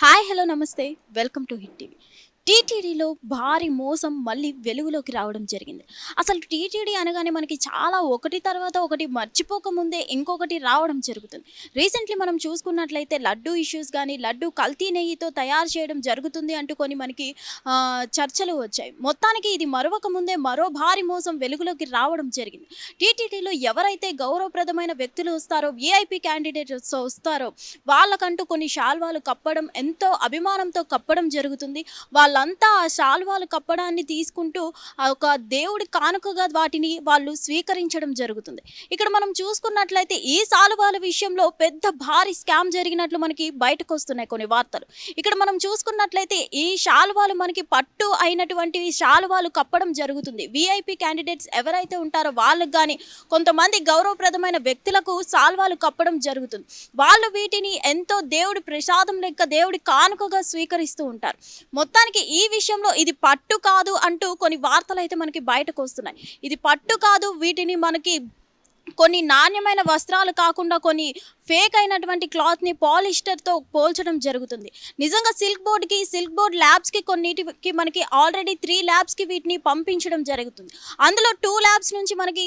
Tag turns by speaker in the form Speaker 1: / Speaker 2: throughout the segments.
Speaker 1: Hi hello నమస్తే welcome to hit TV. టీటీడీలో భారీ మోసం మళ్ళీ వెలుగులోకి రావడం జరిగింది. అసలు టీటీడీ అనగానే మనకి చాలా ఒకటి తర్వాత ఒకటి మర్చిపోకముందే ఇంకొకటి రావడం జరుగుతుంది. రీసెంట్లీ మనం చూసుకున్నట్లయితే లడ్డూ ఇష్యూస్ కానీ, లడ్డూ కల్తీ నెయ్యితో తయారు చేయడం జరుగుతుంది అంటూ కొన్ని మనకి చర్చలు వచ్చాయి. మొత్తానికి ఇది మరొక ముందే మరో భారీ మోసం వెలుగులోకి రావడం జరిగింది. టీటీడీలో ఎవరైతే గౌరవప్రదమైన వ్యక్తులు వస్తారో, విఐపి క్యాండిడేట్స్ వస్తారో వాళ్ళకంటూ కొన్ని శాల్వాలు కప్పడం, ఎంతో అభిమానంతో కప్పడం జరుగుతుంది. వాళ్ళంతా ఆ శాల్వాలు కప్పడాన్ని తీసుకుంటూ ఒక దేవుడి కానుకగా వాటిని వాళ్ళు స్వీకరించడం జరుగుతుంది. ఇక్కడ మనం చూసుకున్నట్లయితే ఈ శాలువాల విషయంలో పెద్ద భారీ స్కామ్ జరిగినట్లు మనకి బయటకు వస్తున్నాయి కొన్ని వార్తలు. ఇక్కడ మనం చూసుకున్నట్లయితే ఈ శాలువాలు మనకి పట్టు అయినటువంటి శాలువాలు కప్పడం జరుగుతుంది. విఐపి క్యాండిడేట్స్ ఎవరైతే ఉంటారో వాళ్ళకి కానీ, కొంతమంది గౌరవప్రదమైన వ్యక్తులకు శాల్వాలు కప్పడం జరుగుతుంది. వాళ్ళు వీటిని ఎంతో దేవుడి ప్రసాదం లెక్క, దేవుడి కానుకగా స్వీకరిస్తూ ఉంటారు. మొత్తానికి ఈ విషయంలో ఇది పట్టు కాదు అంటూ కొన్ని వార్తలు అయితే మనకి బయటకు వస్తున్నాయి. ఇది పట్టు కాదు, వీటిని మనకి కొన్ని నాణ్యమైన వస్త్రాలు కాకుండా కొన్ని ఫేక్ అయినటువంటి క్లాత్ని పాలిస్టర్తో పోల్చడం జరుగుతుంది. నిజంగా సిల్క్ బోర్డ్ ల్యాబ్స్కి కొన్నిటికి మనకి ఆల్రెడీ 3 ల్యాబ్స్కి వీటిని పంపించడం జరుగుతుంది. అందులో 2 ల్యాబ్స్ నుంచి మనకి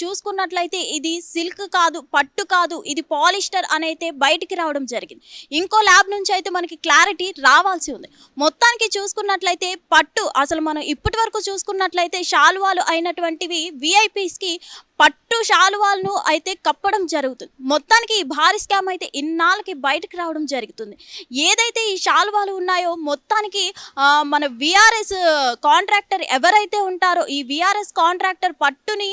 Speaker 1: చూసుకున్నట్లయితే ఇది సిల్క్ కాదు, పట్టు కాదు, ఇది పాలిస్టర్ అనైతే బయటికి రావడం జరిగింది. ఇంకో ల్యాబ్ నుంచి అయితే మనకి క్లారిటీ రావాల్సి ఉంది. మొత్తానికి చూసుకున్నట్లయితే పట్టు, అసలు మనం ఇప్పటి వరకు చూసుకున్నట్లయితే శాలువాలు అయినటువంటివి విఐపీస్కి పట్టు శాలువాలను అయితే కప్పడం జరుగుతుంది. మొత్తానికి ఈ భారీ స్కామ్ అయితే ఇన్నాళ్ళకి బయటకు రావడం జరుగుతుంది. ఏదైతే ఈ శాలువాలు ఉన్నాయో మొత్తానికి మన విఆర్ఎస్ కాంట్రాక్టర్ ఎవరైతే ఉంటారో, ఈ విఆర్ఎస్ కాంట్రాక్టర్ పట్టుని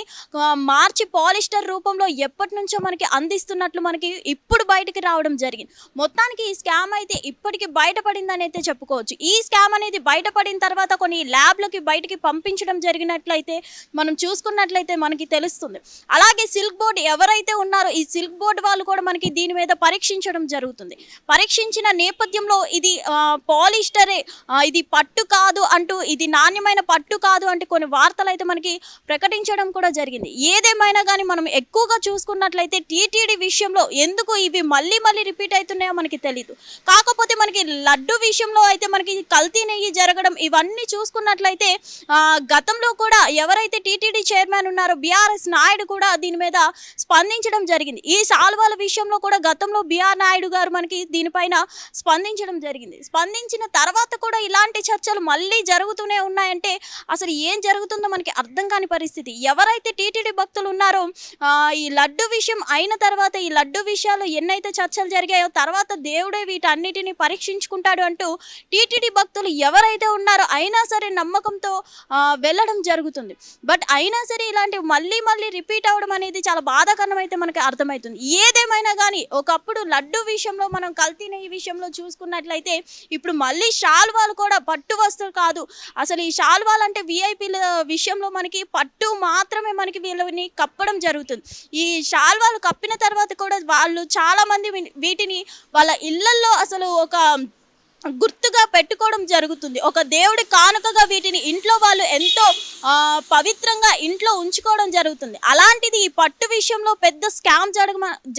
Speaker 1: మార్చి పాలిస్టర్ రూపంలో ఎప్పటి నుంచో మనకి అందిస్తున్నట్లు మనకి ఇప్పుడు బయటకు రావడం జరిగింది. మొత్తానికి ఈ స్కామ్ అయితే ఇప్పటికి బయటపడిందని అయితే చెప్పుకోవచ్చు. ఈ స్కామ్ అనేది బయటపడిన తర్వాత కొన్ని ల్యాబ్లకి బయటికి పంపించడం జరిగినట్లయితే మనం చూసుకున్నట్లయితే మనకి తెలుస్తుంది. అలాగే సిల్క్ బోర్డ్ ఎవరైతే ఉన్నారో ఈ సిల్క్ బోర్డ్ వాళ్ళు కూడా మనకి దీని మీద పరీక్షించడం జరుగుతుంది. పరీక్షించిన నేపథ్యంలో ఇది పాలిస్టరే, ఇది పట్టు కాదు అంటూ, ఇది నాణ్యమైన పట్టు కాదు అంటే కొన్ని వార్తలు అయితే మనకి ప్రకటించడం కూడా జరిగింది. ఏదేమైనా కానీ మనం ఎక్కువగా చూసుకున్నట్లయితే టీటీడీ విషయంలో ఎందుకు ఇవి మళ్ళీ రిపీట్ అవుతున్నాయో మనకి తెలియదు. కాకపోతే మనకి లడ్డు విషయంలో అయితే మనకి కల్తీ నెయ్యి జరగడం ఇవన్నీ చూసుకున్నట్లయితే గతంలో కూడా ఎవరైతే టీటీడీ చైర్మన్ ఉన్నారో బిఆర్ఎస్ నాయుడు కూడా దీని మీద స్పందించడం జరిగింది. ఈ శాలువాల విషయంలో కూడా గతంలో బిఆర్ నాయుడు గారు మనకి దీనిపైన స్పందించడం జరిగింది. స్పందించిన తర్వాత కూడా ఇలాంటి చర్చలు మళ్ళీ జరుగుతూనే ఉన్నాయంటే అసలు ఏం జరుగుతుందో మనకి అర్థం కాని పరిస్థితి. ఎవరైతే టీటీడీ భక్తులు ఉన్నారో ఈ లడ్డు విషయం అయిన తర్వాత, ఈ లడ్డు విషయాలు ఎన్నైతే చర్చలు జరిగాయో తర్వాత దేవుడే వీటన్నిటిని పరీక్షించుకుంటాడు అంటూ టీటీడీ భక్తులు ఎవరైతే ఉన్నారో అయినా సరే నమ్మకంతో వెళ్ళడం జరుగుతుంది. బట్ అయినా సరే ఇలాంటివి మళ్ళీ రిపీట్ అవ్వడం అనేది చాలా బాధాకరం అయితే మనకి అర్థమవుతుంది. ఏదేమైనా కానీ ఒకప్పుడు లడ్డు విషయంలో మనం కల్తీ నెయ్యి విషయంలో చూసుకున్నట్లయితే ఇప్పుడు మళ్ళీ శాల్వాలు కూడా పట్టు వస్తువు కాదు, అసలు ఈ శాల్వాలు అంటే విఐపీల విషయంలో మనకి పట్టు మాత్రమే మనకి వీళ్ళని కప్పడం జరుగుతుంది. ఈ శాల్వాలు కప్పిన తర్వాత కూడా వాళ్ళు చాలామంది వీటిని వాళ్ళ ఇళ్లల్లో అసలు ఒక గుర్తుగా పెట్టుకోవడం జరుగుతుంది. ఒక దేవుడి కానుకగా వీటిని ఇంట్లో వాళ్ళు ఎంతో పవిత్రంగా ఇంట్లో ఉంచుకోవడం జరుగుతుంది. అలాంటిది ఈ పట్టు విషయంలో పెద్ద స్కామ్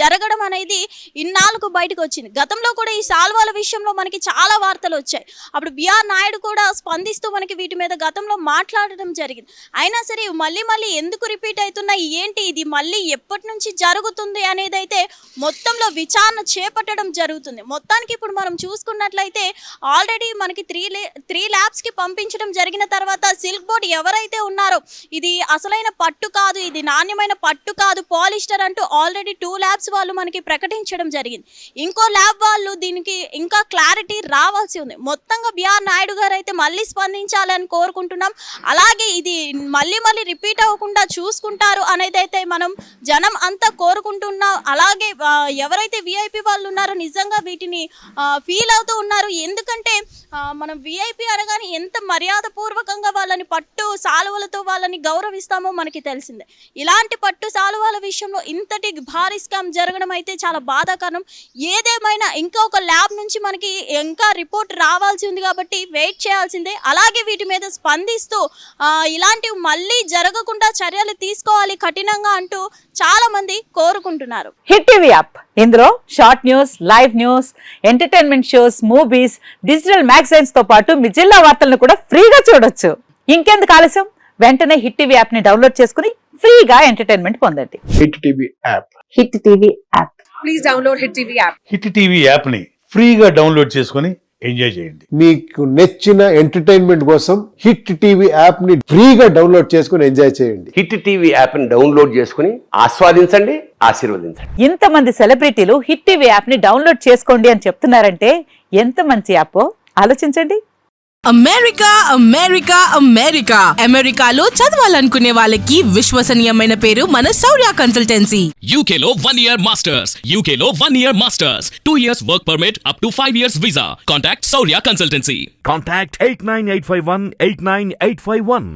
Speaker 1: జరగడం అనేది ఇన్నాళ్ళకు బయటకు వచ్చింది. గతంలో కూడా ఈ శాల్వాల విషయంలో మనకి చాలా వార్తలు వచ్చాయి. అప్పుడు బిఆర్ నాయుడు కూడా స్పందిస్తూ మనకి వీటి మీద గతంలో మాట్లాడడం జరిగింది. అయినా సరే మళ్ళీ ఎందుకు రిపీట్ అవుతున్నాయి, ఏంటి, ఇది మళ్ళీ ఎప్పటి నుంచి జరుగుతుంది అనేది అయితే మొత్తంలో విచారణ చేపట్టడం జరుగుతుంది. మొత్తానికి ఇప్పుడు మనం చూసుకున్నట్లయితే ఆల్రెడీ మనకి 3 ల్యాబ్స్కి పంపించడం జరిగిన తర్వాత సిల్క్ బోర్డ్ ఎవరైతే ఉన్నారో ఇది అసలైన పట్టు కాదు, ఇది నాణ్యమైన పట్టు కాదు, పాలిస్టర్ అంటూ ఆల్రెడీ 2 ల్యాబ్స్ వాళ్ళు మనకి ప్రకటించడం జరిగింది. ఇంకో ల్యాబ్ వాళ్ళు దీనికి ఇంకా క్లారిటీ రావాల్సి ఉంది. మొత్తంగా బిఆర్ నాయుడు గారు అయితే మళ్ళీ స్పందించాలని కోరుకుంటున్నాం. అలాగే ఇది మళ్ళీ రిపీట్ అవ్వకుండా చూసుకుంటారు అనేది అయితే మనం జనం అంతా కోరుకుంటున్నాం. అలాగే ఎవరైతే విఐపి వాళ్ళు ఉన్నారో నిజంగా వీటిని ఫీల్ అవుతూ ఉన్నారు. ఎందుకంటే మనం విఐపి అనగానే ఎంత మర్యాదపూర్వకంగా వాళ్ళని పట్టు శాలువలతో వాళ్ళని గౌరవిస్తామో మనకి తెలిసిందే. ఇలాంటి పట్టు శాలువాల విషయంలో ఇంతటి భారీ స్కామ్ జరగడం అయితే చాలా బాధాకరం. ఏదేమైనా ఇంకొక ల్యాబ్ నుంచి మనకి ఇంకా రిపోర్ట్ రావాల్సి ఉంది కాబట్టి వెయిట్ చేయాల్సిందే. అలాగే వీటి మీద స్పందిస్తూ ఇలాంటివి మళ్ళీ జరగకుండా చర్యలు తీసుకోవాలి కఠినంగా అంటూ చాలా మంది కోరుకుంటున్నారు.
Speaker 2: హిట్ టీవీ యాప్ ఇందులో short news, live news, entertainment shows, movies, digital magazines తో పాటు మీ జిల్లా వార్తలను కూడా ఫ్రీగా చూడొచ్చు. ఇంకెందుకు ఆలస్యం, వెంటనే హిట్ టీవీ యాప్ ని డౌన్లోడ్ చేసుకుని ఫ్రీగా ఎంటర్టైన్మెంట్ పొందండి.
Speaker 3: Hit TV app.
Speaker 2: Hit TV app.
Speaker 4: Please download hit TV app.
Speaker 5: Hit TV app ని ఫ్రీగా డౌన్లోడ్ చేసుకుని ఎంజాయ్ చేయండి.
Speaker 3: మీకు నచ్చిన ఎంటర్టైన్మెంట్ కోసం హిట్ టీవీ యాప్ ని ఫ్రీగా డౌన్లోడ్ చేసుకుని ఎంజాయ్ చేయండి.
Speaker 6: హిట్ టీవీ యాప్ ని డౌన్లోడ్ చేసుకుని ఆస్వాదించండి, ఆశీర్వదించండి.
Speaker 2: ఇంతమంది సెలబ్రిటీలు హిట్ టీవీ యాప్ ని డౌన్లోడ్ చేసుకోండి అని చెప్తున్నారంటే ఎంత మంచి యాప్ ఆలోచించండి.
Speaker 4: అమెరికా అమెరికా అమెరికా అమెరికాలో చదవాలనుకునే వాళ్ళకి విశ్వసనీయమైన పేరు మన శౌర్య కన్సల్టెన్సీ.
Speaker 7: UK లో 1 year masters. UK లో 1 year masters. 2 years work permit up to 5 years visa. Contact Saurya Consultancy.
Speaker 8: Contact 89851 89851.